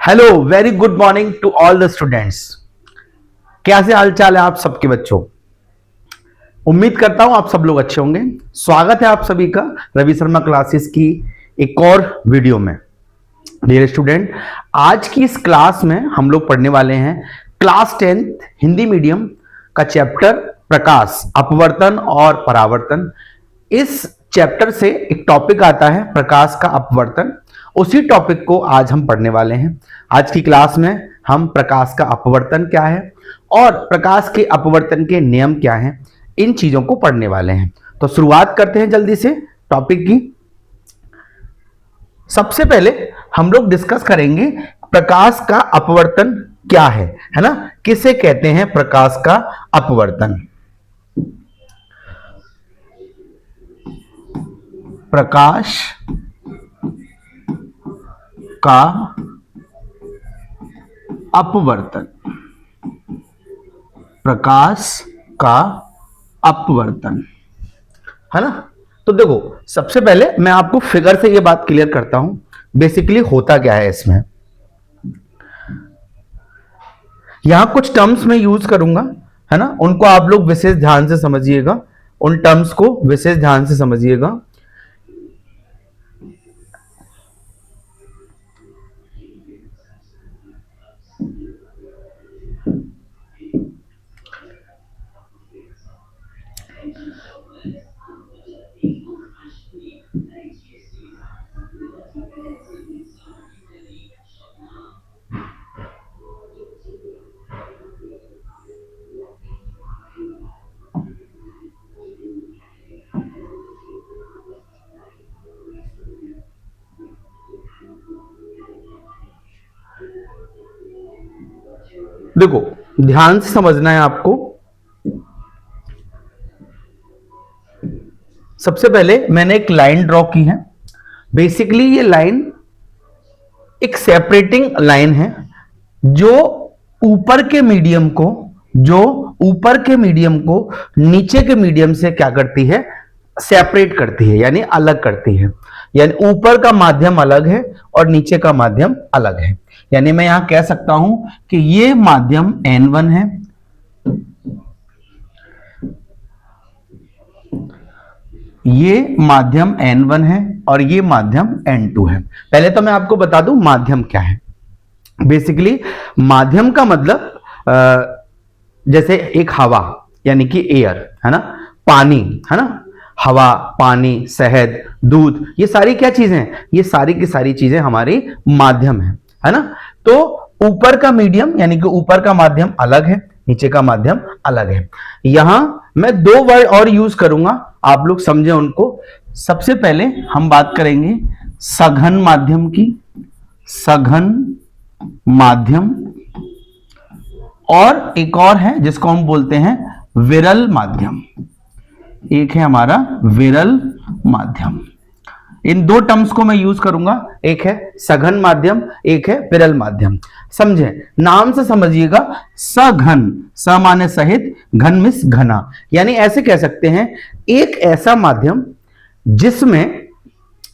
Hello, very good morning to all the students. कैसे हाल चाल है आप सबके बच्चों? उम्मीद करता हूं आप सब लोग अच्छे होंगे। स्वागत है आप सभी का रवि शर्मा क्लासेस की एक और वीडियो में। डियर स्टूडेंट, आज की इस क्लास में हम लोग पढ़ने वाले हैं क्लास 10th हिंदी मीडियम का चैप्टर प्रकाश, अपवर्तन और परावर्तन। इस चैप्टर से एक टॉपिक आता है प्रकाश का अपवर्तन। उसी टॉपिक को आज हम पढ़ने वाले हैं। आज की क्लास में हम प्रकाश का अपवर्तन क्या है और प्रकाश के अपवर्तन के नियम क्या हैं, इन चीजों को पढ़ने वाले हैं। तो शुरुआत करते हैं जल्दी से टॉपिक की। सबसे पहले हम लोग डिस्कस करेंगे प्रकाश का अपवर्तन क्या है ना? किसे कहते हैं प्रकाश का अपवर्तन? प्रकाश का अपवर्तन, प्रकाश का अपवर्तन, है ना? तो देखो, सबसे पहले मैं आपको फिगर से ये बात क्लियर करता हूं बेसिकली होता क्या है इसमें। यहां कुछ टर्म्स में यूज करूंगा, है ना? उनको आप लोग विशेष ध्यान से समझिएगा, उन टर्म्स को विशेष ध्यान से समझिएगा। देखो, ध्यान से समझना है आपको। सबसे पहले मैंने एक लाइन ड्रॉ की है। बेसिकली ये लाइन एक सेपरेटिंग लाइन है जो ऊपर के मीडियम को नीचे के मीडियम से क्या करती है? सेपरेट करती है, यानी अलग करती है। यानी ऊपर का माध्यम अलग है और नीचे का माध्यम अलग है। यानी मैं यहां कह सकता हूं कि ये माध्यम N1 है, ये माध्यम N1 है और ये माध्यम N2 है। पहले तो मैं आपको बता दूं माध्यम क्या है। बेसिकली माध्यम का मतलब जैसे एक हवा यानी कि एयर, है ना? पानी, है ना? हवा, पानी, शहद, दूध, ये सारी क्या चीजें हैं? ये सारी की सारी चीजें हमारी माध्यम है ना? तो ऊपर का मीडियम यानी कि ऊपर का माध्यम अलग है, नीचे का माध्यम अलग है। यहां मैं दो वर्ड और यूज करूंगा, आप लोग समझे उनको। सबसे पहले हम बात करेंगे सघन माध्यम की, सघन माध्यम, और एक और है जिसको हम बोलते हैं विरल माध्यम। एक है हमारा विरल माध्यम। इन दो टर्म्स को मैं यूज करूंगा, एक है सघन माध्यम, एक है विरल माध्यम। समझे? नाम से समझिएगा। सघन, स माने सहित, घन मिस घना, यानी ऐसे कह सकते हैं एक ऐसा माध्यम जिसमें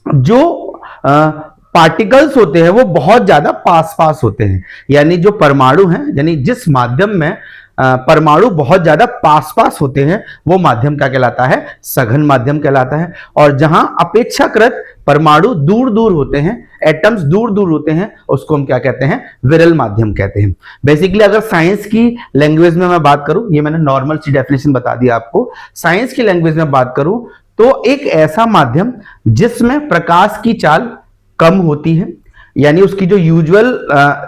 जो पार्टिकल्स होते हैं वो बहुत ज्यादा पास पास होते हैं। यानी जो परमाणु हैं, यानी जिस माध्यम में परमाणु बहुत ज्यादा पास पास होते हैं वो माध्यम क्या कहलाता है? सघन माध्यम कहलाता है। और जहां अपेक्षाकृत परमाणु दूर दूर होते हैं, एटम्स दूर दूर होते हैं, उसको हम क्या कहते हैं? विरल माध्यम कहते हैं। बेसिकली अगर साइंस की लैंग्वेज में मैं बात करूं, ये मैंने नॉर्मल सी डेफिनेशन बता दी आपको, साइंस की लैंग्वेज में बात करूं तो एक ऐसा माध्यम जिसमें प्रकाश की चाल कम होती है, यानी उसकी जो यूजुअल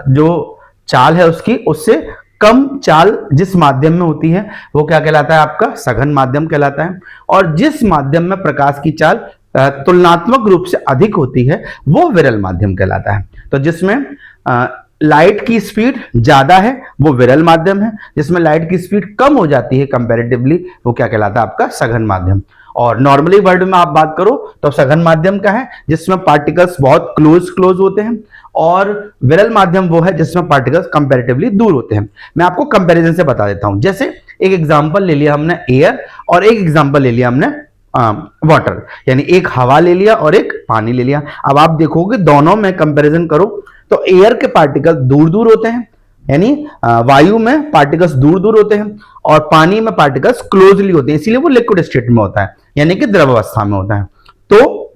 जो चाल है उसकी, उससे कम चाल जिस माध्यम में होती है वो क्या कहलाता है? आपका सघन माध्यम कहलाता है। और जिस माध्यम में प्रकाश की चाल तुलनात्मक रूप से अधिक होती है वो विरल माध्यम कहलाता है। तो जिसमें लाइट की स्पीड ज्यादा है वो विरल माध्यम है, जिसमें लाइट की स्पीड कम हो जाती है कंपैरेटिवली वो क्या कहलाता है? आपका सघन माध्यम। और नॉर्मली वर्ड में आप बात करो तो सघन माध्यम का है जिसमें पार्टिकल्स बहुत क्लोज होते हैं, और विरल माध्यम वो है जिसमें पार्टिकल्स कंपैरेटिवली दूर होते हैं। मैं आपको कंपैरिजन से बता देता हूं। जैसे एक एग्जांपल ले लिया हमने एयर, और एक एग्जांपल ले लिया हमने वाटर, यानी एक हवा ले लिया और एक पानी ले लिया। अब आप देखोगे दोनों में कंपैरिजन करो तो एयर के पार्टिकल दूर दूर होते हैं, यानी वायु में पार्टिकल्स दूर दूर होते हैं और पानी में पार्टिकल्स क्लोजली होते हैं, इसीलिए वो लिक्विड स्टेट में होता है, यानी कि द्रव अवस्था में होता है। तो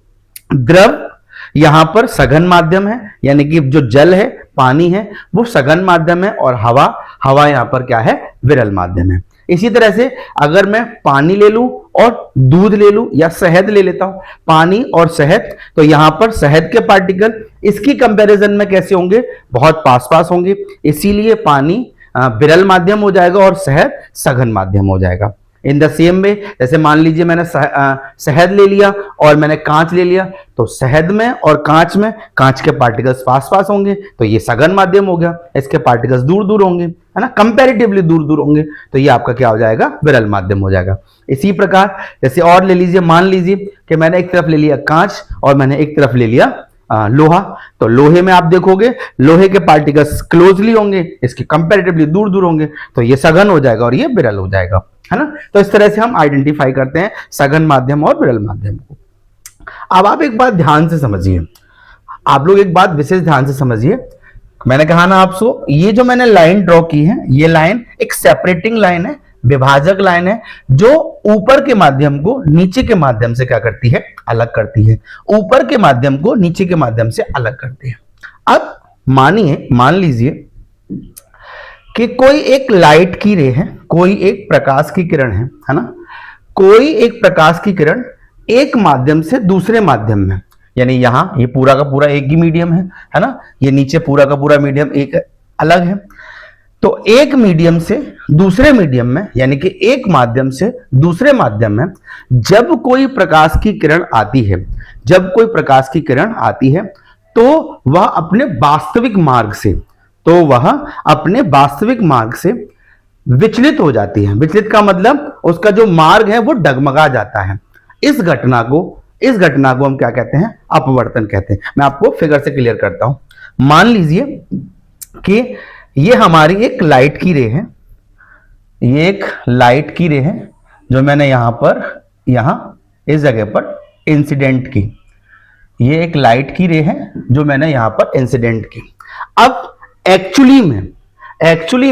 द्रव यहां पर सघन माध्यम है, यानी कि जो जल है, पानी है, वो सघन माध्यम है, और हवा यहां पर क्या है, विरल माध्यम है। इसी तरह से अगर मैं पानी ले लूं और दूध ले लूं या शहद ले लेता हूं, पानी और शहद, तो यहां पर शहद के पार्टिकल इसकी कंपैरिजन में कैसे होंगे, बहुत पास पास होंगे, इसीलिए पानी विरल माध्यम हो जाएगा और शहद सघन माध्यम हो जाएगा। इन द सेम वे, जैसे मान लीजिए मैंने शहद ले लिया और मैंने कांच ले लिया, तो शहद में और कांच में कांच के पार्टिकल्स पास पास होंगे, तो ये सघन माध्यम हो गया, इसके पार्टिकल्स दूर दूर होंगे, है ना, कंपैरेटिवली दूर दूर होंगे, तो ये आपका क्या हो जाएगा, विरल माध्यम हो जाएगा। इसी प्रकार जैसे और ले लीजिए, मान लीजिए कि मैंने एक तरफ ले लिया कांच और मैंने एक तरफ ले लिया लोहा, तो लोहे में आप देखोगे लोहे के पार्टिकल्स क्लोजली होंगे, इसके कंपैरेटिवली दूर दूर होंगे, तो ये सघन हो जाएगा और ये विरल हो जाएगा, है ना। तो इस तरह से हम आइडेंटिफाई करते हैं सघन माध्यम और विरल माध्यम को। अब आप एक बात ध्यान से समझिए, आप लोग एक बात विशेष ध्यान से समझिए, मैंने कहा ना आपको, ये जो मैंने लाइन ड्रॉ की है, ये लाइन एक सेपरेटिंग लाइन है, विभाजक लाइन है, जो ऊपर के माध्यम को नीचे के माध्यम से क्या करती है, अलग करती है, ऊपर के माध्यम को नीचे के माध्यम से अलग करती है। अब मान लीजिए कि कोई एक लाइट की रे है, कोई एक प्रकाश की किरण है ना, कोई एक प्रकाश की किरण एक माध्यम से दूसरे माध्यम में, यानी यहां ये पूरा का पूरा एक ही मीडियम है ना, ये नीचे पूरा का पूरा मीडियम एक अलग है, तो एक मीडियम से दूसरे मीडियम में, यानी कि एक माध्यम से दूसरे माध्यम में जब कोई प्रकाश की किरण आती है, जब कोई प्रकाश की किरण आती है, तो वह अपने वास्तविक मार्ग से, तो वह अपने वास्तविक मार्ग से विचलित हो जाती है। विचलित का मतलब उसका जो मार्ग है वो डगमगा जाता है। इस घटना को हम क्या कहते हैं, अपवर्तन कहते हैं। मैं आपको फिगर से क्लियर करता हूं। मान लीजिए कि ये हमारी एक लाइट की रे है, ये एक लाइट की रे है जो मैंने यहां इस जगह पर इंसिडेंट की, ये एक लाइट की रे है जो मैंने यहां पर इंसिडेंट की। अब एक्चुअली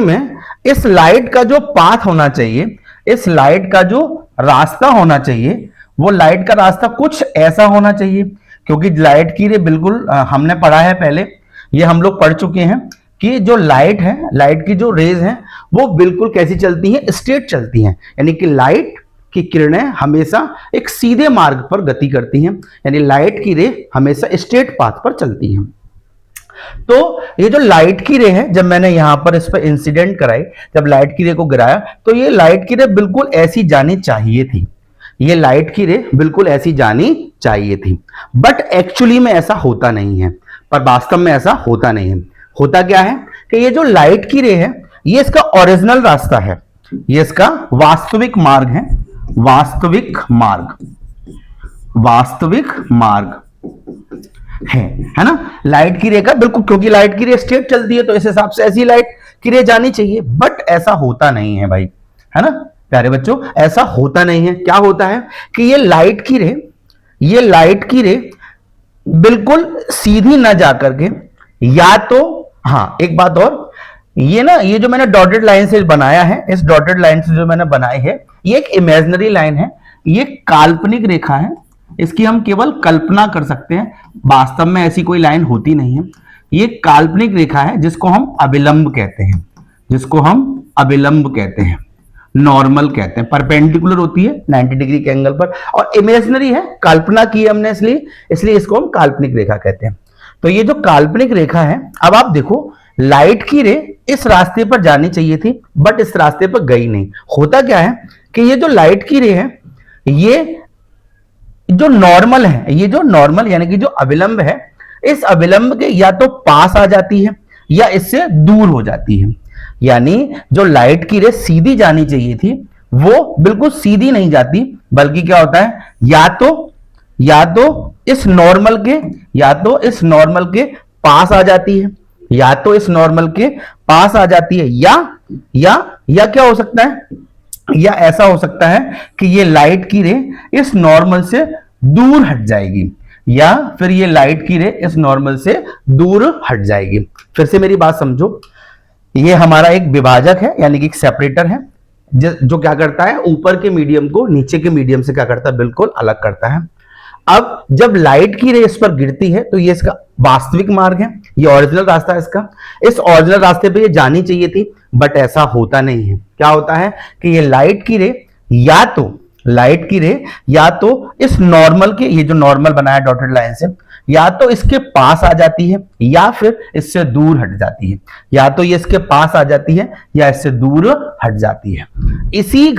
में इस लाइट का जो पाथ होना चाहिए, इस लाइट का जो रास्ता होना चाहिए, वो लाइट का रास्ता कुछ ऐसा होना चाहिए, क्योंकि लाइट की रे बिल्कुल हमने पढ़ा है पहले, ये हम लोग पढ़ चुके हैं कि जो लाइट है, लाइट की जो रेज हैं वो बिल्कुल कैसी चलती हैं, स्ट्रेट चलती हैं, यानी कि लाइट की किरणें हमेशा एक सीधे मार्ग पर गति करती हैं, यानी लाइट की रे हमेशा स्ट्रेट पाथ पर चलती हैं। तो ये जो लाइट की रे है, जब मैंने यहां पर इस पर इंसिडेंट कराई, जब लाइट की रे को गिराया, तो ये लाइट की रे बिल्कुल ऐसी जानी चाहिए थी, ये लाइट की रे बिल्कुल ऐसी जानी चाहिए थी, बट एक्चुअली में ऐसा होता नहीं है, पर वास्तव में ऐसा होता नहीं है। होता क्या है कि ये जो लाइट की रे है, ये इसका ओरिजिनल रास्ता है, ये इसका वास्तविक मार्ग है, वास्तविक मार्ग है ना, लाइट की रे का बिल्कुल, क्योंकि लाइट की रे स्ट्रेट चलती है तो इस हिसाब से ऐसी लाइट की रे जानी चाहिए, बट ऐसा होता नहीं है भाई, है ना प्यारे बच्चों, ऐसा होता नहीं है। क्या होता है कि ये लाइट की रे बिल्कुल सीधी ना जाकर के, या तो हाँ एक बात और, ये जो मैंने डॉटेड लाइन से बनाया है, इस डॉटेड लाइन से जो मैंने बनाई है, ये एक इमेजिनरी लाइन है, ये काल्पनिक रेखा है, इसकी हम केवल कल्पना कर सकते हैं, वास्तव में ऐसी कोई लाइन होती नहीं है। ये काल्पनिक रेखा है जिसको हम अभिलंब कहते हैं, नॉर्मल कहते हैं, परपेंडिकुलर होती है 90 डिग्री के एंगल पर, और इमेजिनरी है, कल्पना की हमने, इसलिए इसको हम काल्पनिक रेखा कहते हैं। तो ये जो काल्पनिक रेखा है, अब आप देखो लाइट की रे इस रास्ते पर जानी चाहिए थी, बट इस रास्ते पर गई नहीं। होता क्या है कि ये जो लाइट की रे है, ये जो नॉर्मल है, ये जो नॉर्मल यानी कि जो अभिलंब है, इस अभिलंब के या तो पास आ जाती है या इससे दूर हो जाती है, यानी जो लाइट की रे सीधी जानी चाहिए थी वो बिल्कुल सीधी नहीं जाती, बल्कि क्या होता है, या तो इस नॉर्मल के पास आ जाती है, या क्या हो सकता है, या ऐसा हो सकता है कि ये लाइट की रे इस नॉर्मल से दूर हट जाएगी, या फिर ये लाइट की रे इस नॉर्मल से दूर हट जाएगी। फिर से मेरी बात समझो, ये हमारा एक विभाजक है यानी कि एक सेपरेटर है जो क्या करता है, ऊपर के मीडियम को नीचे के मीडियम से क्या करता है, बिल्कुल अलग करता है। अब जब लाइट की रे इस पर गिरती है तो ये इसका वास्तविक मार्ग है, ये ओरिजिनल रास्ता है इसका। इस ओरिजिनल रास्ते पे ये जानी चाहिए थी, बट ऐसा होता नहीं है। क्या होता है कि ये लाइट की रे या तो इस नॉर्मल के, ये जो नॉर्मल बनाया डॉटेड लाइन से, या तो इसके पास आ जाती है या फिर इससे दूर हट जाती है। या तो ये इसके पास आ जाती है या इससे दूर हट जाती है। इसी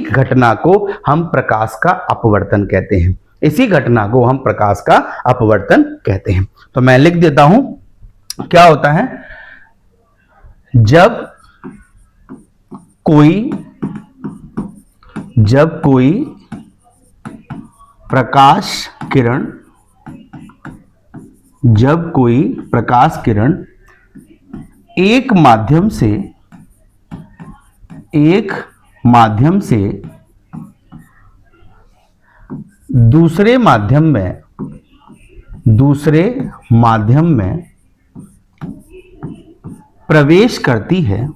घटना को हम प्रकाश का अपवर्तन कहते हैं। इसी घटना को हम प्रकाश का अपवर्तन कहते हैं। तो मैं लिख देता हूं, क्या होता है, जब कोई प्रकाश किरण एक माध्यम से दूसरे माध्यम में प्रवेश करती है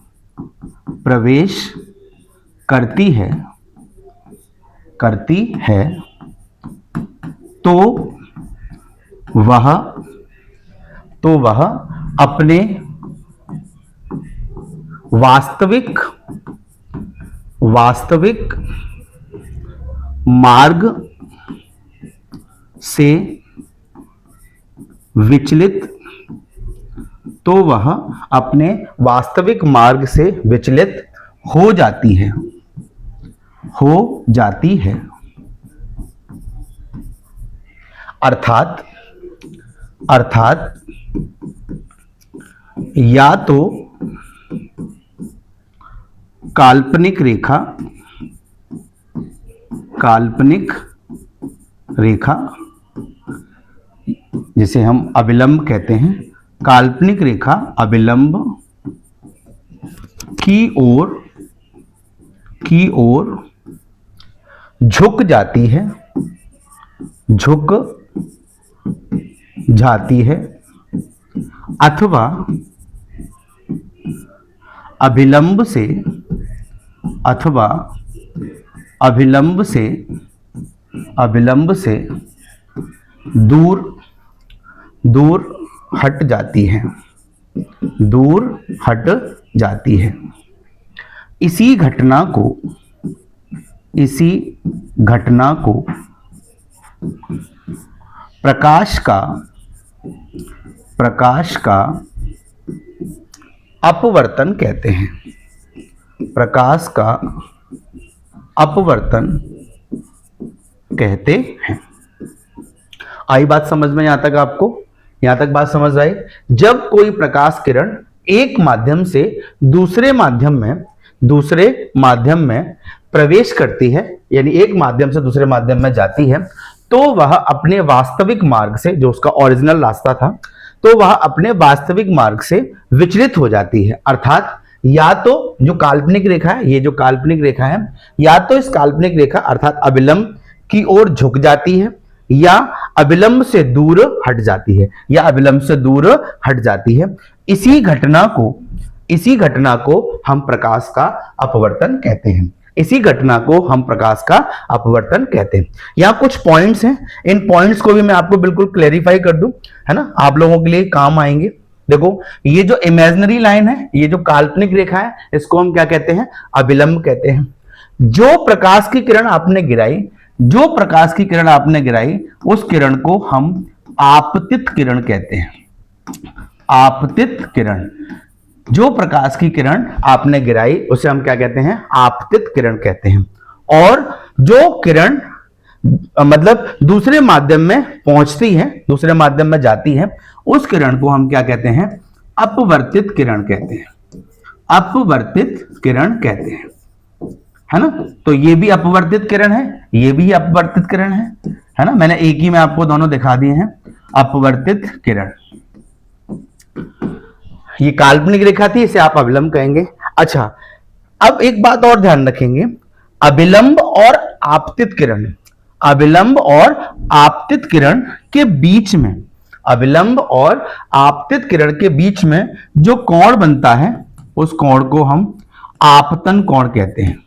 तो वह अपने वास्तविक मार्ग से विचलित हो जाती है। अर्थात या तो काल्पनिक रेखा जिसे हम अभिलंब कहते हैं, काल्पनिक रेखा अभिलंब की ओर झुक जाती है अथवा अभिलंब से दूर हट जाती है। इसी घटना को प्रकाश का अपवर्तन कहते हैं। प्रकाश का अपवर्तन कहते हैं। आई बात समझ में? यहां तक आपको, यहां तक बात समझ आई? जब कोई प्रकाश किरण एक माध्यम से दूसरे माध्यम में प्रवेश करती है, यानी एक माध्यम से दूसरे माध्यम में जाती है, तो वह अपने वास्तविक मार्ग से, जो उसका ओरिजिनल रास्ता था, तो वह अपने वास्तविक मार्ग से विचलित हो जाती है। अर्थात या तो जो काल्पनिक रेखा है, ये जो काल्पनिक रेखा है, या तो इस काल्पनिक रेखा अर्थात अभिलंब की ओर झुक जाती है या अभिलंब से दूर हट जाती है। इसी घटना को हम प्रकाश का अपवर्तन कहते हैं। यहाँ कुछ पॉइंट्स हैं, इन पॉइंट्स को भी मैं आपको बिल्कुल क्लेरिफाई कर दूं, है ना, आप लोगों के लिए काम आएंगे। देखो, ये जो इमेजिनरी लाइन है, ये जो काल्पनिक रेखा है, इसको हम क्या कहते हैं? अभिलंब कहते हैं। जो प्रकाश की किरण आपने गिराई, उस किरण को हम आपतित किरण कहते हैं। आपतित किरण, जो प्रकाश की किरण आपने गिराई उसे हम क्या कहते हैं? आपतित किरण कहते हैं। और जो किरण मतलब दूसरे माध्यम में पहुंचती है, दूसरे माध्यम में जाती है, उस किरण को हम क्या कहते हैं? अपवर्तित किरण कहते हैं। है ना? तो ये भी अपवर्तित किरण है, ये भी अपवर्तित किरण है ना? मैंने एक ही में आपको दोनों दिखा दिए हैं। अपवर्तित किरण, ये काल्पनिक रेखा थी, इसे आप अभिलंब कहेंगे। अच्छा, अब एक बात और ध्यान रखेंगे, अभिलंब और आपतित किरण, अविलंब और आपतित किरण के बीच में, अविलंब और आपतित किरण के बीच में जो कोण बनता है उस कोण को हम आपतन कोण कहते हैं,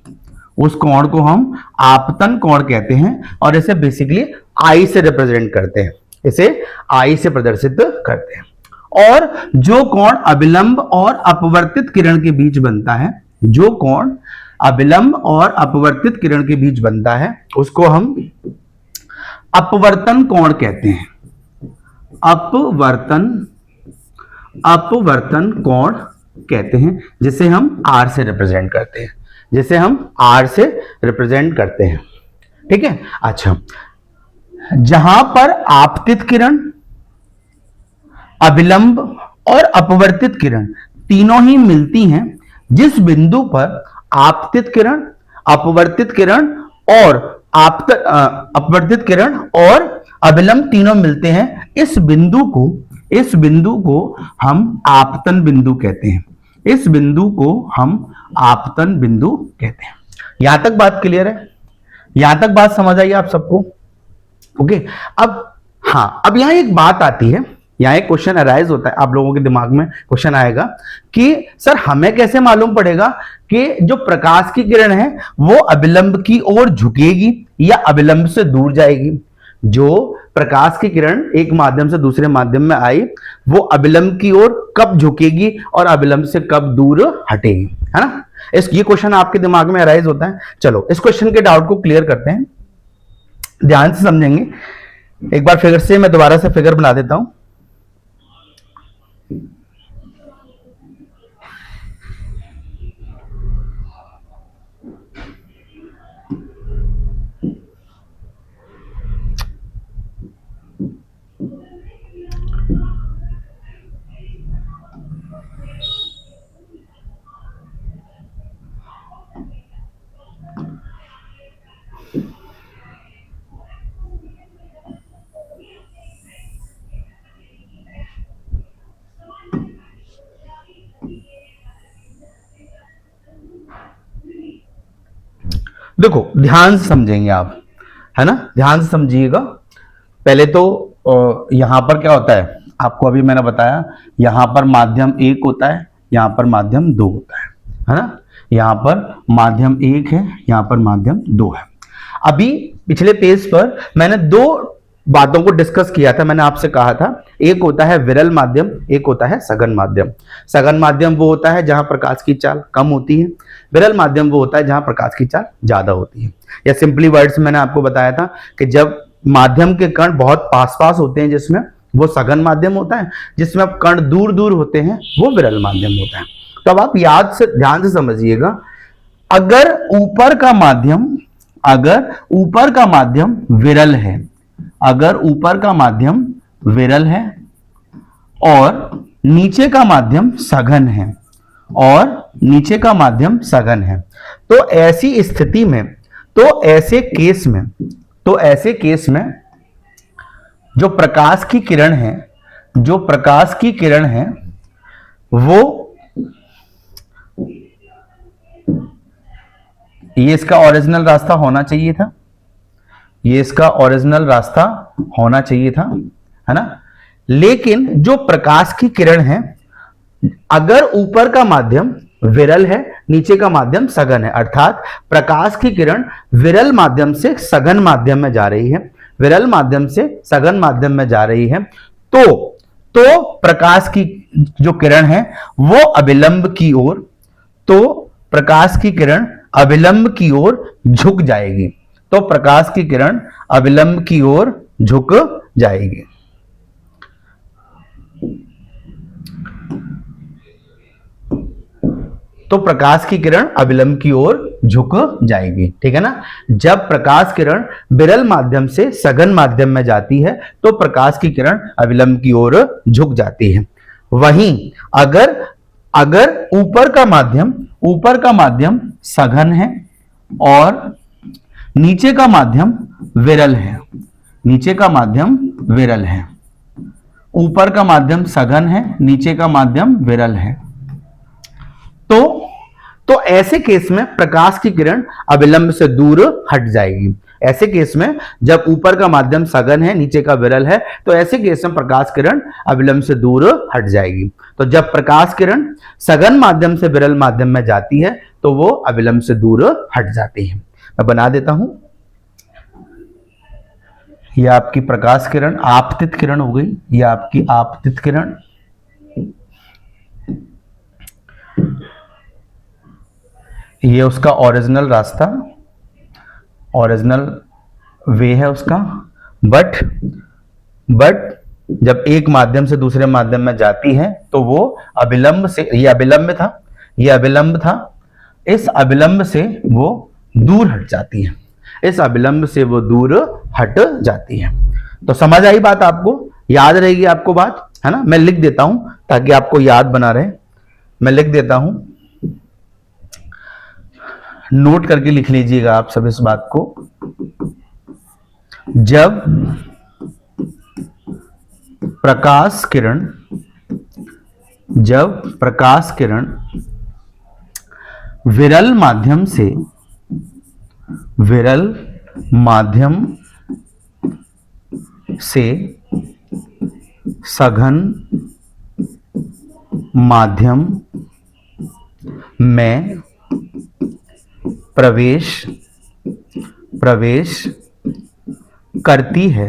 उस कोण को हम आपतन कोण कहते हैं और इसे बेसिकली आई से रिप्रेजेंट करते हैं, इसे आई से प्रदर्शित करते हैं। और जो कोण अविलंब और अपवर्तित किरण के बीच बनता है, जो कोण अविलंब और अपवर्तित किरण के बीच बनता है उसको हम अपवर्तन कोण कहते हैं, अपवर्तन कोण कहते हैं, जिसे हम आर से रिप्रेजेंट करते हैं, जिसे हम आर से रिप्रेजेंट करते हैं। ठीक है। अच्छा, जहां पर आपतित किरण, अविलंब और अपवर्तित किरण तीनों ही मिलती हैं, जिस बिंदु पर आपतित किरण, अपवर्तित किरण और अपवर्तित किरण और अविलंब तीनों मिलते हैं, इस बिंदु को हम आपतन बिंदु कहते हैं, इस बिंदु को हम आपतन बिंदु कहते हैं। यहां तक बात क्लियर है? यहां तक बात समझ आई आप सबको? ओके। अब यहां एक बात आती है, यहां एक क्वेश्चन अराइज होता है, आप लोगों के दिमाग में क्वेश्चन आएगा कि सर हमें कैसे मालूम पड़ेगा कि जो प्रकाश की किरण है वो अविलंब की ओर झुकेगी या अविलंब से दूर जाएगी? जो प्रकाश की किरण एक माध्यम से दूसरे माध्यम में आई वो अविलंब की ओर कब झुकेगी और अविलंब से कब दूर हटेगी, है ना? ये क्वेश्चन आपके दिमाग में अराइज होता है। चलो इस क्वेश्चन के डाउट को क्लियर करते हैं, ध्यान से समझेंगे। एक बार फिगर से मैं दोबारा से फिगर बना देता हूं। देखो ध्यान से समझेंगे आप, है ना? ध्यान से समझिएगा। पहले तो यहां पर क्या होता है, आपको अभी मैंने बताया, यहां पर माध्यम 1 होता है, यहां पर माध्यम 2 होता है ना? यहां पर माध्यम 1 है, यहां पर माध्यम 2 है। अभी पिछले पेज पर मैंने 2 बातों को डिस्कस किया था। मैंने आपसे कहा था एक होता है विरल माध्यम, एक होता है सघन माध्यम। सघन माध्यम वो होता है जहां प्रकाश की चाल कम होती है, विरल माध्यम वो होता है जहां प्रकाश की चाल ज्यादा होती है। या सिंपली वर्ड्स में मैंने आपको बताया था कि जब माध्यम के कण बहुत पास पास होते हैं जिसमें, वो सघन माध्यम होता है, जिसमें अब कण दूर दूर होते हैं वो विरल माध्यम होता है। तो अब आप ध्यान से समझिएगा, अगर ऊपर का माध्यम विरल है, अगर ऊपर का माध्यम विरल है और नीचे का माध्यम सघन है, और नीचे का माध्यम सघन है, तो ऐसी स्थिति में, तो ऐसे केस में जो प्रकाश की किरण है वो, ये इसका ओरिजिनल रास्ता होना चाहिए था, ये इसका ओरिजिनल रास्ता होना चाहिए था, है ना? लेकिन जो प्रकाश की किरण है, अगर ऊपर का माध्यम विरल है, नीचे का माध्यम सघन है, अर्थात प्रकाश की किरण विरल माध्यम से सघन माध्यम में जा रही है, विरल माध्यम से सघन माध्यम में जा रही है, तो प्रकाश की जो किरण है वो अविलंब की ओर, तो प्रकाश की किरण अविलंब की ओर झुक जाएगी, तो प्रकाश की किरण अविलंब की ओर झुक जाएगी। तो प्रकाश की किरण अविलंब की ओर झुक जाएगी, ठीक है ना? जब प्रकाश किरण विरल माध्यम से सघन माध्यम में जाती है तो प्रकाश की किरण अविलंब की ओर झुक जाती है। वहीं अगर ऊपर का माध्यम सघन है और नीचे का माध्यम विरल है, नीचे का माध्यम विरल है, ऊपर का माध्यम सघन है, नीचे का माध्यम विरल है, तो ऐसे केस में प्रकाश की किरण अविलंब से दूर हट जाएगी। ऐसे केस में जब ऊपर का माध्यम सघन है, नीचे का विरल है, तो ऐसे केस में प्रकाश किरण अविलंब से दूर हट जाएगी। तो जब प्रकाश किरण सघन माध्यम से विरल माध्यम में जाती है तो वो अविलंब से दूर हट जाती है। मैं बना देता हूं, यह आपकी प्रकाश किरण आपतित किरण हो गई, यह आपकी आपतित किरण, ये उसका ओरिजिनल रास्ता, ओरिजिनल वे है उसका। बट जब एक माध्यम से दूसरे माध्यम में जाती है तो वो अविलंब से, ये अविलंब था, ये अविलंब था, इस अविलंब से वो दूर हट जाती है, इस अविलंब से वो दूर हट जाती है। तो समझ आई बात, आपको याद रहेगी आपको बात, है ना। मैं लिख देता हूं ताकि आपको याद बना रहे, मैं लिख देता हूं, नोट करके लिख लीजिएगा आप सब इस बात को। जब प्रकाश किरण, जब प्रकाश किरण विरल माध्यम से, विरल माध्यम से सघन माध्यम में प्रवेश करती है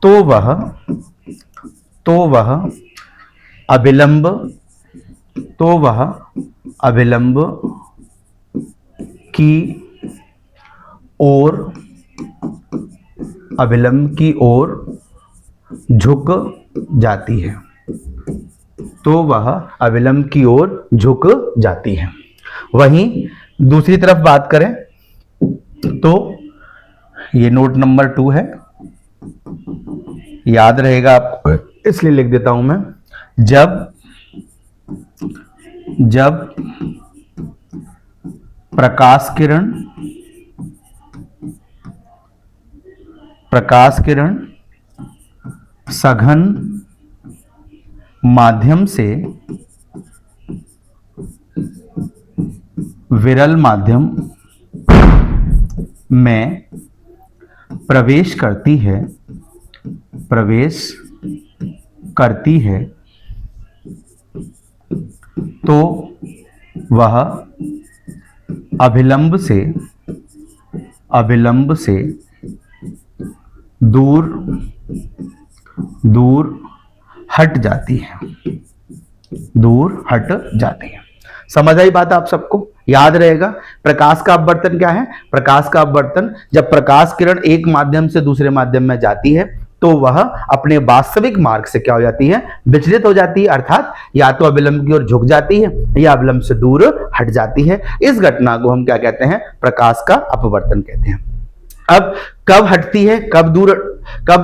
तो वह अविलंब, तो वह अविलंब की ओर, अविलंब की ओर झुक जाती है, तो वह अविलंब की ओर झुक जाती है। वहीं दूसरी तरफ बात करें तो ये नोट नंबर 2 है, याद रहेगा आपको इसलिए लिख देता हूं मैं। जब प्रकाश किरण सघन माध्यम से विरल माध्यम में प्रवेश करती है तो वह अविलंब से दूर हट जाती है, दूर हट जाती है। समझ आई बात आप सबको, याद रहेगा। प्रकाश का अपवर्तन क्या है? प्रकाश का अपवर्तन, जब प्रकाश किरण एक माध्यम से दूसरे माध्यम में जाती है तो वह अपने वास्तविक मार्ग से क्या हो जाती है? विचलित हो जाती है, अर्थात या तो अविलंब की ओर झुक जाती है या अविलंब से दूर हट जाती है। इस घटना को हम क्या कहते हैं? प्रकाश का अपवर्तन कहते हैं। अब कब हटती है, कब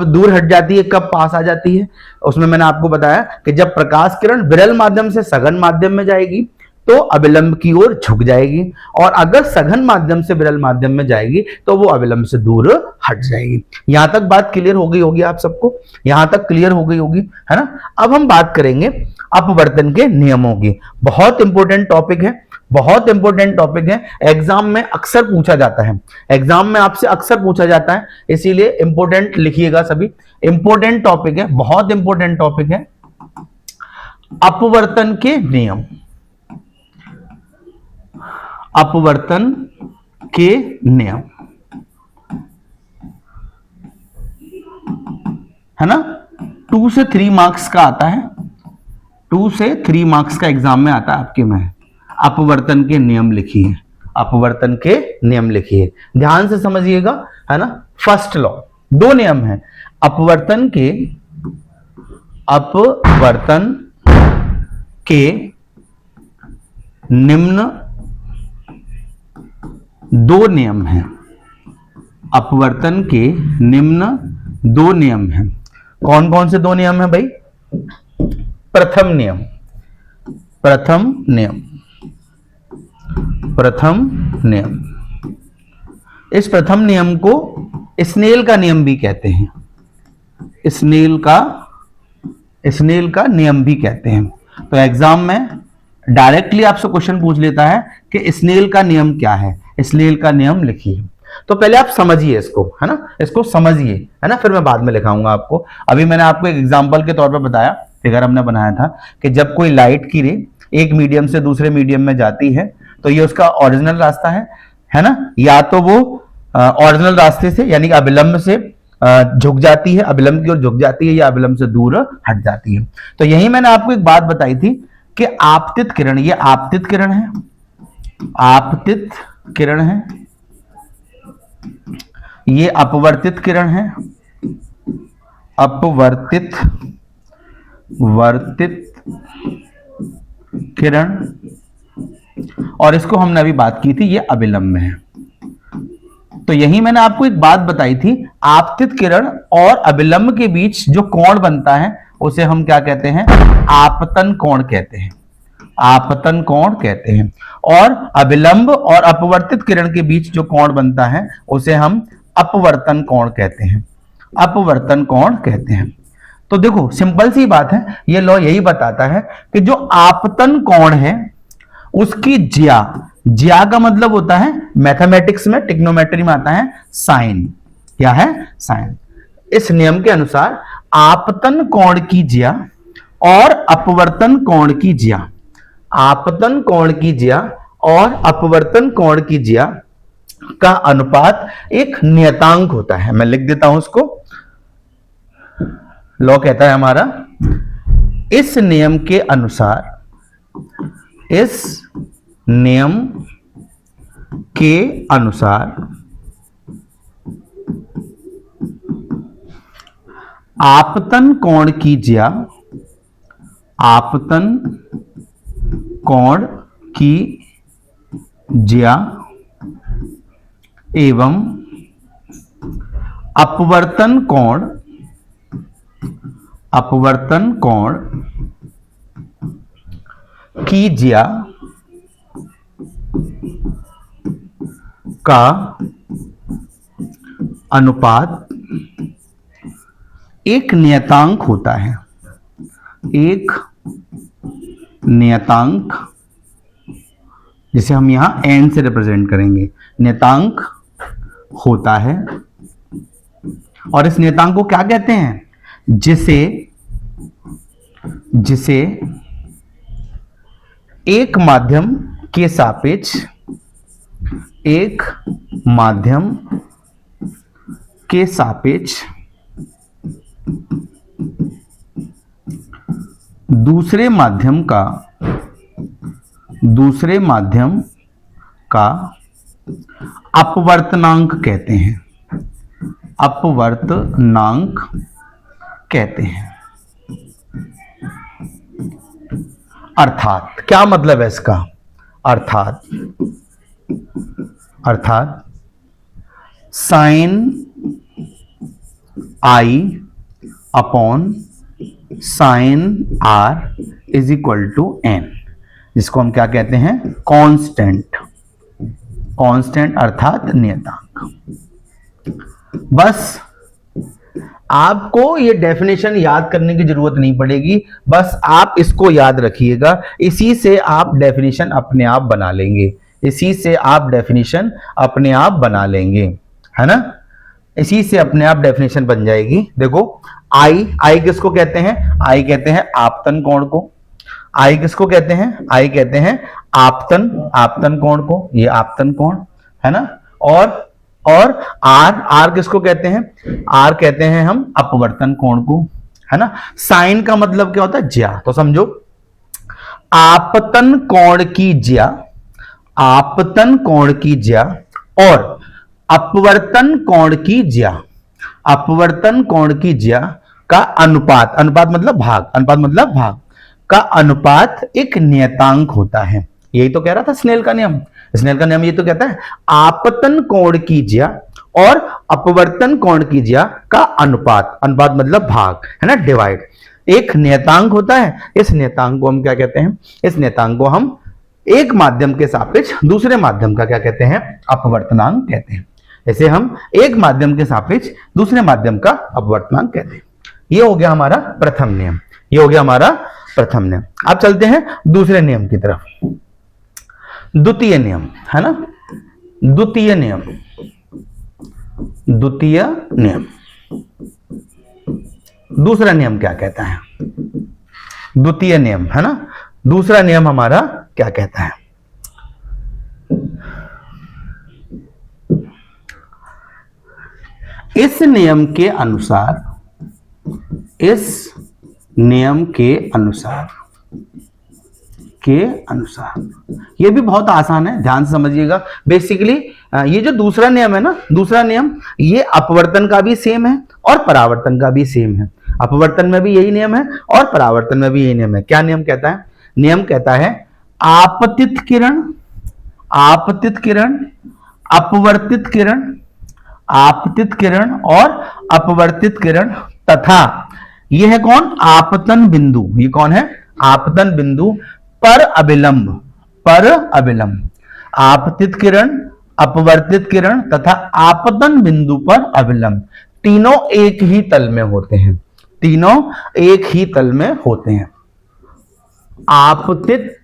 दूर हट जाती है, कब पास आ जाती है, उसमें मैंने आपको बताया कि जब प्रकाश किरण विरल माध्यम से सघन माध्यम में जाएगी तो अविलंब की ओर झुक जाएगी, और अगर सघन माध्यम से विरल माध्यम में जाएगी तो वो अविलंब से दूर हट जाएगी। यहां तक बात क्लियर हो गई होगी आप सबको, यहां तक क्लियर हो गई होगी, है ना। अब हम बात करेंगे अपवर्तन के नियमों की। बहुत इंपॉर्टेंट टॉपिक है, बहुत इंपॉर्टेंट टॉपिक है, एग्जाम में अक्सर पूछा जाता है, एग्जाम में आपसे अक्सर पूछा जाता है, इसीलिए इंपॉर्टेंट लिखिएगा सभी। इंपॉर्टेंट टॉपिक है, बहुत इंपॉर्टेंट टॉपिक है अपवर्तन के नियम, अपवर्तन के नियम, है ना। 2 से 3 मार्क्स का आता है, 2 से 3 मार्क्स का एग्जाम में आता है आपके में। अपवर्तन के नियम लिखिए, अपवर्तन के नियम लिखिए, ध्यान से समझिएगा, है ना। फर्स्ट लॉ, 2 नियम है अपवर्तन के निम्न 2 नियम हैं, अपवर्तन के निम्न 2 नियम हैं। कौन कौन से 2 नियम हैं भाई? प्रथम नियम, प्रथम नियम, प्रथम नियम, इस प्रथम नियम को स्नेल का नियम भी कहते हैं, स्नेल का नियम भी कहते हैं। तो एग्जाम में डायरेक्टली आपसे क्वेश्चन पूछ लेता है कि स्नेल का नियम क्या है, स्नेल का नियम लिखिए। तो पहले आप समझिए इसको, है ना, इसको समझिए, है ना, फिर मैं बाद में लिखाऊंगा आपको। अभी मैंने आपको एक एग्जांपल के तौर पर बताया, फिगर हमने बनाया था कि जब कोई लाइट की रे एक मीडियम से दूसरे मीडियम में जाती है तो ये उसका ओरिजिनल रास्ता है ना, या तो वो ओरिजिनल रास्ते से यानी कि अभिलंब से झुक जाती है, अभिलंब की ओर झुक जाती है, या अभिलंब से दूर हट जाती है। तो यही मैंने आपको एक बात बताई थी कि आपतित किरण, ये आपतित किरण है, आपतित किरण है, ये अपवर्तित किरण है, अपवर्तित वर्तित किरण, और इसको हमने अभी बात की थी, ये अभिलंब है। तो यही मैंने आपको एक बात बताई थी, आपतित किरण और अभिलंब के बीच जो कोण बनता है उसे हम क्या कहते हैं, आपतन कोण कहते हैं, आपतन कोण कहते हैं। और अभिलंब और अपवर्तित किरण के बीच जो कोण बनता है उसे हम अपवर्तन कोण कहते हैं, अपवर्तन कोण कहते हैं। तो देखो सिंपल सी बात है, ये लॉ यही बताता है कि जो आपतन कोण है उसकी ज्या, ज्या का मतलब होता है मैथमेटिक्स में, टिग्नोमेट्री में आता है साइन, क्या है, साइन। इस नियम के अनुसार आपतन कोण की ज्या और अपवर्तन कोण की ज्या, आपतन कोण की ज्या और अपवर्तन कोण की ज्या का अनुपात एक नियतांक होता है। मैं लिख देता हूं उसको, लॉ कहता है हमारा, इस नियम के अनुसार, इस नियम के अनुसार आपतन कोण की ज्या, आपतन कोण की ज्या एवं अपवर्तन कोण, अपवर्तन कोण की ज्या का अनुपात एक नियतांक होता है, एक नियतांक, जिसे हम यहां एन से रिप्रेजेंट करेंगे, नियतांक होता है। और इस नियतांक को क्या कहते हैं, जिसे, जिसे एक माध्यम के सापेक्ष, एक माध्यम के सापेक्ष दूसरे माध्यम का, दूसरे माध्यम का अपवर्तनांक कहते हैं, अपवर्तनांक कहते हैं। अर्थात क्या मतलब है इसका, अर्थात, अर्थात sine I upon sine R is equal to N, जिसको हम क्या कहते हैं, कांस्टेंट, कांस्टेंट अर्थात नियतांक। बस आपको ये डेफिनेशन याद करने की जरूरत नहीं पड़ेगी, बस आप इसको याद रखिएगा, इसी से आप डेफिनेशन अपने आप बना लेंगे, इसी से आप डेफिनेशन अपने आप बना लेंगे, है ना, इसी से अपने आप डेफिनेशन बन जाएगी। देखो आई, आई किसको कहते हैं, आई कहते हैं आपतन कोण को, आई किसको कहते हैं, आई कहते हैं आपतन, आपतन कोण को, ये आपतन कोण है ना। और आर, आर किसको कहते हैं, आर कहते हैं हम अपवर्तन कोण को, है ना। साइन का मतलब क्या होता है, ज्या, तो समझो आपतन कोण की ज्या, आपतन कोण की ज्या और अपवर्तन कोण की ज्या, अपवर्तन कोण की ज्या का अनुपात, अनुपात मतलब भाग, अनुपात मतलब भाग का अनुपात एक नियतांक होता है। यही तो कह रहा था स्नेल का नियम, स्नेल का नियम ये तो कहता है आपतन कोण की ज्या और अपवर्तन कोण की ज्या का अनुपात, अनुपात मतलब भाग, है ना, डिवाइड, एक नियतांक होता है। इस नियतांक को हम क्या कहते हैं, इस नियतांक को हम एक माध्यम के सापेक्ष दूसरे माध्यम का क्या कहते हैं, अपवर्तनांक कहते हैं। ऐसे हम एक माध्यम के सापेक्ष दूसरे माध्यम का अपवर्तनांक कहते हैं। ये हो गया हमारा प्रथम नियम, ये हो गया हमारा प्रथम नियम। अब चलते हैं दूसरे नियम की तरफ, द्वितीय नियम, है ना, द्वितीय नियम। द्वितीय नियम। दूसरा नियम क्या कहता है? द्वितीय नियम है ना। दूसरा नियम हमारा क्या कहता है? इस नियम के अनुसार, इस नियम के अनुसार ये भी बहुत आसान है, ध्यान से समझिएगा। बेसिकली ये जो दूसरा नियम है ना, दूसरा नियम ये अपवर्तन का भी सेम है और परावर्तन का भी सेम है। अपवर्तन में भी यही नियम है और परावर्तन में भी यही नियम है। क्या नियम कहता है? नियम कहता है आपतित किरण, अपवर्तित किरण और अपवर्तित किरण तथा ये है कौन? आपतन बिंदु। ये कौन है? आपतन बिंदु पर अभिलंब, आपतित किरण, अपवर्तित किरण तथा आपतन बिंदु पर अभिलंब, तीनों एक ही तल में होते हैं। तीनों एक ही तल में होते हैं। आपतित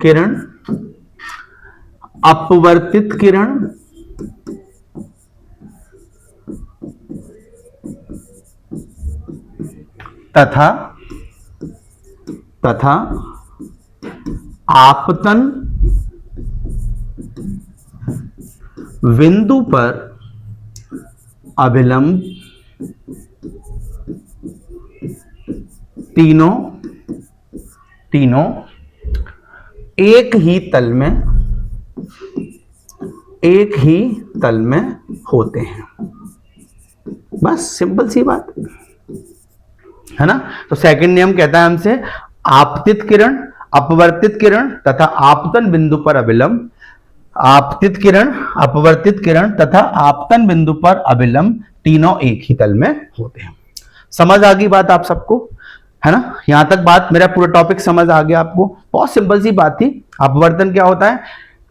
किरण, अपवर्तित किरण तथा आपतन बिंदु पर अभिलंब, तीनों एक ही तल में होते हैं। बस सिंपल सी बात है ना। तो सेकंड नियम कहता है हमसे आपतित किरण, अपवर्तित किरण तथा आपतन बिंदु पर अभिलंब, आपतित किरण, अपवर्तित किरण तथा आपतन बिंदु पर अभिलंब तीनों एक ही तल में होते हैं। समझ आ गई बात आप सबको, है ना? यहां तक बात, मेरा पूरा टॉपिक समझ आ गया आपको। बहुत सिंपल सी बात थी। अपवर्तन क्या होता है?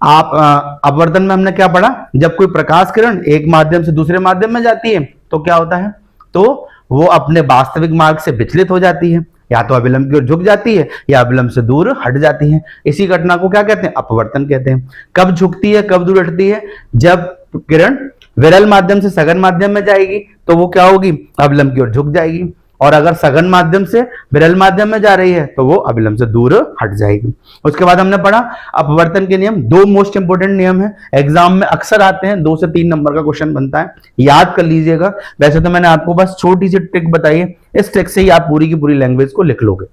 अपवर्तन में हमने क्या पढ़ा? जब कोई प्रकाश किरण एक माध्यम से दूसरे माध्यम में जाती है तो क्या होता है? तो वो अपने वास्तविक मार्ग से विचलित हो जाती है, या तो अभिलंब की ओर झुक जाती है या अभिलंब से दूर हट जाती है। इसी घटना को क्या कहते हैं? अपवर्तन कहते हैं। कब झुकती है, कब दूर हटती है? जब किरण विरल माध्यम से सघन माध्यम में जाएगी तो वो क्या होगी? अभिलंब की ओर झुक जाएगी। और अगर सघन माध्यम से विरल माध्यम में जा रही है तो वो अभिलंब से दूर हट जाएगी। उसके बाद हमने पढ़ा अपवर्तन के नियम। दो मोस्ट इंपोर्टेंट नियम है, एग्जाम में अक्सर आते हैं, 2 से 3 नंबर का क्वेश्चन बनता है, याद कर लीजिएगा। वैसे तो मैंने आपको बस छोटी सी ट्रिक बताई है, इस ट्रिक से ही आप पूरी की पूरी लैंग्वेज को लिख लोगे।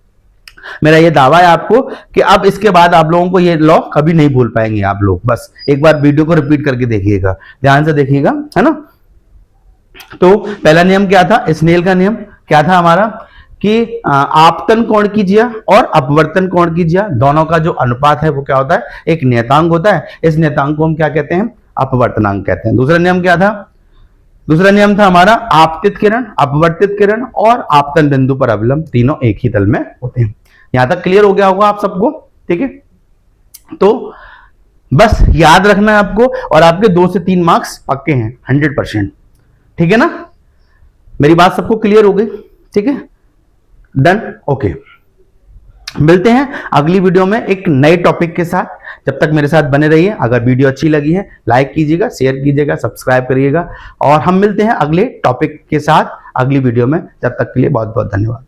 मेरा ये दावा है आपको कि अब इसके बाद आप लोगों को ये लॉ कभी नहीं भूल पाएंगे आप लोग। बस एक बार वीडियो को रिपीट करके देखिएगा, ध्यान से देखिएगा, है ना। तो पहला नियम क्या था? स्नेल का नियम क्या था हमारा? कि आपतन कोण कीजिए और अपवर्तन कोण कीजिए, दोनों का जो अनुपात है वो क्या होता है? एक नियतांक होता है। इस नियतांक को हम क्या कहते हैं? अपवर्तनांक कहते हैं। दूसरा नियम क्या था? दूसरा नियम था हमारा आपतित किरण, अपवर्तित किरण और आपतन बिंदु पर अभिलंब तीनों एक ही तल में होते हैं। यहां तक क्लियर हो गया होगा आप सबको? ठीक है, तो बस याद रखना है आपको, और आपके 2 से 3 मार्क्स पक्के हैं 100%। ठीक है ना? मेरी बात सबको क्लियर हो गई? ठीक है, डन, ओके। मिलते हैं अगली वीडियो में एक नए टॉपिक के साथ। जब तक मेरे साथ बने रहिए। अगर वीडियो अच्छी लगी है लाइक कीजिएगा, शेयर कीजिएगा, सब्सक्राइब करिएगा, और हम मिलते हैं अगले टॉपिक के साथ अगली वीडियो में। जब तक के लिए बहुत बहुत धन्यवाद।